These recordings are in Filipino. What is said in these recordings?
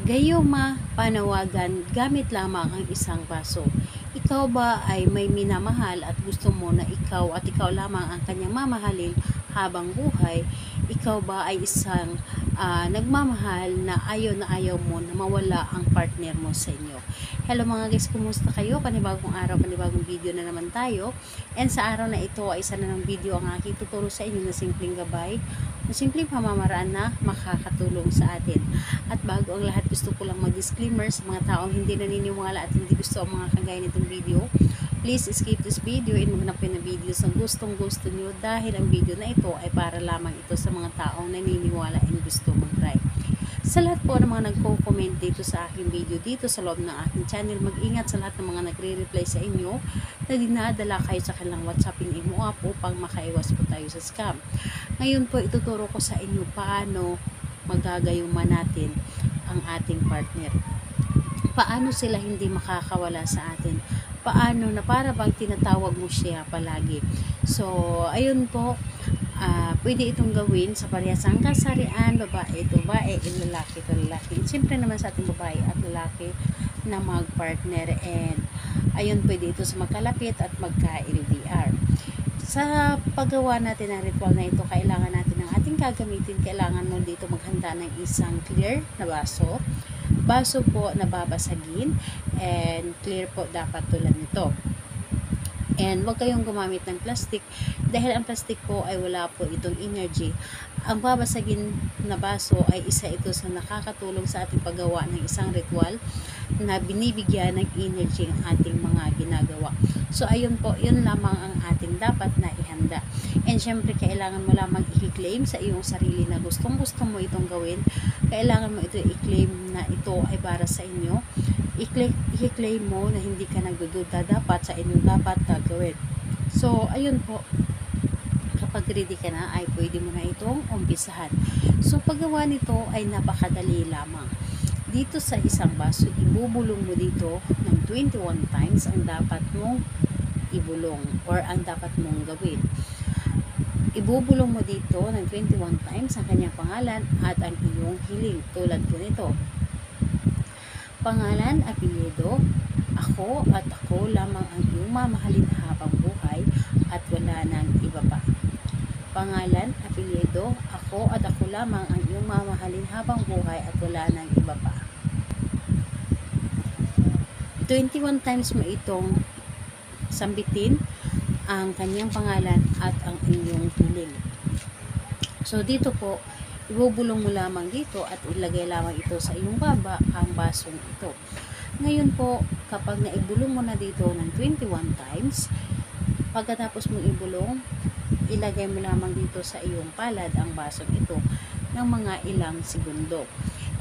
Gayuma panawagan gamit lamang ang isang baso. Ikaw ba ay may minamahal at gusto mo na ikaw lamang ang kanyang mamahalin habang buhay? Ikaw ba ay isang nagmamahal na ayaw mo na mawala ang partner mo sa inyo? Hello mga guys, kumusta kayo? Panibagong araw, panibagong video na naman tayo. And sa araw na ito ay isa na ng video ang aking tuturo sa inyo na simpleng gabay, na simpleng pamamaraan na makakatulong sa atin. At bago ang lahat, gusto ko lang mag-disclaimer sa mga taong hindi naniniwala at hindi gusto ang mga kagaya nitong video. Please skip this video and maghanap kayo ng videos na gustong gusto nyo, dahil ang video na ito ay para lamang ito sa mga taong naniniwala and gusto mag-try. Sa lahat po ng mga nagko-comment dito sa aking video dito sa loob ng aking channel, mag-ingat sa lahat ng mga nagre-reply sa inyo na dinadala kayo sa kanilang WhatsApp in Imo app upang makaiwas po tayo sa scam. Ngayon po ituturo ko sa inyo paano magagayuma natin ang ating partner. Paano sila hindi makakawala sa atin? Paano na para bang tinatawag mo siya palagi? So, ayun po, pwede itong gawin sa parehasang kasarian, babae ito babae, lalaki ito lalaki. Siyempre naman sa ating babae at lalaki na mag-partner, and ayun, pwede ito sa magkalapit at magka-LDR. Sa paggawa natin ng ritual na ito, kailangan natin ng ating gagamitin. Kailangan mo dito maghanda ng isang clear na baso. Baso po na babasagin, and clear po dapat tulad nito. And huwag kayong gumamit ng plastic, dahil ang plastic po ay wala po itong energy. Ang babasagin na baso ay isa ito sa nakakatulong sa ating paggawa ng isang ritual na binibigyan ng energy ang ating mga ginagawa. So ayun po, yun lamang ang ating dapat na ihanda. And syempre, kailangan mo lamang i-claim sa iyong sarili na gustong mo itong gawin. Kailangan mo ito i-claim na ito ay para sa inyo. I-claim mo na hindi ka nagdududa dapat sa inyong dapat gagawin. So ayun po, kapag ready ka na ay pwede mo na itong umpisahan. So paggawa nito ay napakadali lamang. Dito sa isang baso, ibubulong mo dito ng 21 times ang dapat mong ibulong or ang dapat mong gawin. Ibubulong mo dito ng 21 times ang kanyang pangalan at ang iyong hiling, tulad po nito. Pangalan, apelyido, ako at ako lamang ang iyong mamahalin habang buhay at wala nang iba pa. Pangalan, apelyido, ako at ako lamang ang iyong mamahalin habang buhay at wala nang iba pa. 21 times mo itong sambitin ang kanyang pangalan at ang inyong hiling. So dito po, ibubulong mo lamang dito at ilagay lamang ito sa iyong baba ang basong ito. Ngayon po, kapag naibulong mo na dito ng 21 times, pagkatapos mong ibulong, ilagay mo lamang dito sa iyong palad ang basong ito ng mga ilang segundo.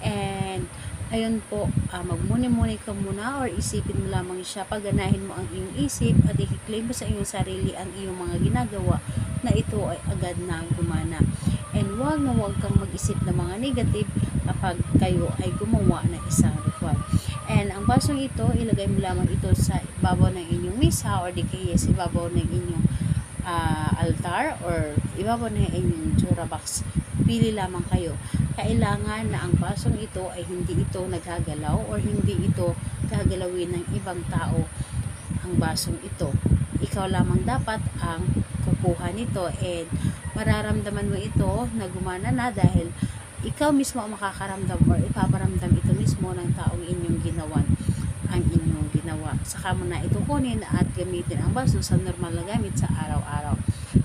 And ayun po, magmuni-muni ka muna or isipin mo lamang siya, pagganahin mo ang iyong isip at i-claim mo sa iyong sarili ang iyong mga ginagawa na ito ay agad na gumana. And huwag kang mag-isip ng mga negative kapag kayo ay gumawa ng isang ritual. And ang basong ito, ilagay mo lamang ito sa ibabaw ng inyong misa or di kaya sa ibabaw ng inyong altar or ibabaw ng inyong jura box. Pili lamang kayo. Kailangan na ang basong ito ay hindi ito nagagalaw or hindi ito gagalawin ng ibang tao ang basong ito. Ikaw lamang dapat ang kukuha nito, and mararamdaman mo ito na gumana na dahil ikaw mismo ang makakaramdam or ipaparamdam ito mismo ng taong inyong ginawan ang inyong ginawa. Saka mo na ito kunin at gamitin ang baso sa normal na gamit sa araw-araw.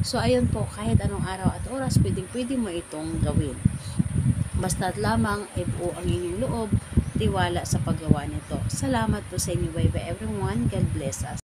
So ayun po, kahit anong araw at oras, pwede mo itong gawin. Basta't lamang ay buo ang inyong loob, tiwala sa paggawa nito. Salamat po sa inyo. Bye bye everyone. God bless us.